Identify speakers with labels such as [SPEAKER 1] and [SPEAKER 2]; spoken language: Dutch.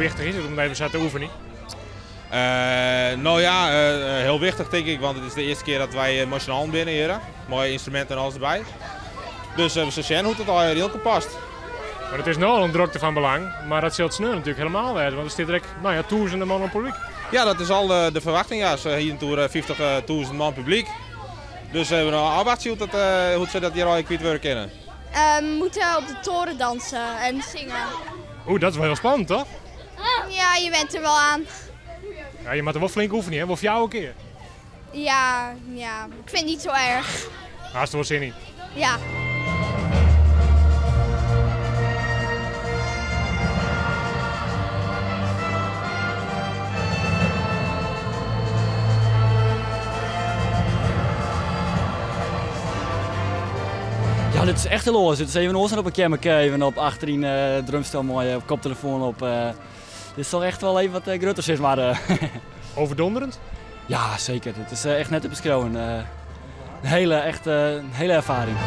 [SPEAKER 1] wichtig is het om even zo te oefenen?
[SPEAKER 2] Nou ja, heel wichtig denk ik, want het is de eerste keer dat wij machinaal binnen hier. Mooie instrumenten en alles erbij. Dus we zullen zien hoe het al heel past.
[SPEAKER 1] Maar het is nogal een drukte van belang, maar dat zult snel natuurlijk helemaal werden, want er zit direct duizenden man op publiek.
[SPEAKER 2] Ja, dat is al de verwachting. Ja. Hier in Tour 50.000 man publiek. Dus we hebben nog afwachten hoe ze dat hier al kwijt willen kennen.
[SPEAKER 3] We moeten op de toren dansen en zingen.
[SPEAKER 1] Oeh, dat is wel heel spannend, toch?
[SPEAKER 3] Ja, je bent er wel aan.
[SPEAKER 1] Ja, je moet er wel flink oefenen, hè? Wel voor jou een keer.
[SPEAKER 3] Ja, ik vind het niet zo erg.
[SPEAKER 1] Haast er wel zin in.
[SPEAKER 3] Ja.
[SPEAKER 4] Ja, dit is echt heel los. Het is even ons op een kamer even op achterin drumstel mooi op koptelefoon op. Dit is toch echt wel even wat grutters is, maar...
[SPEAKER 1] Overdonderend?
[SPEAKER 4] Ja, zeker. Het is echt net te beschrijven. Een hele ervaring.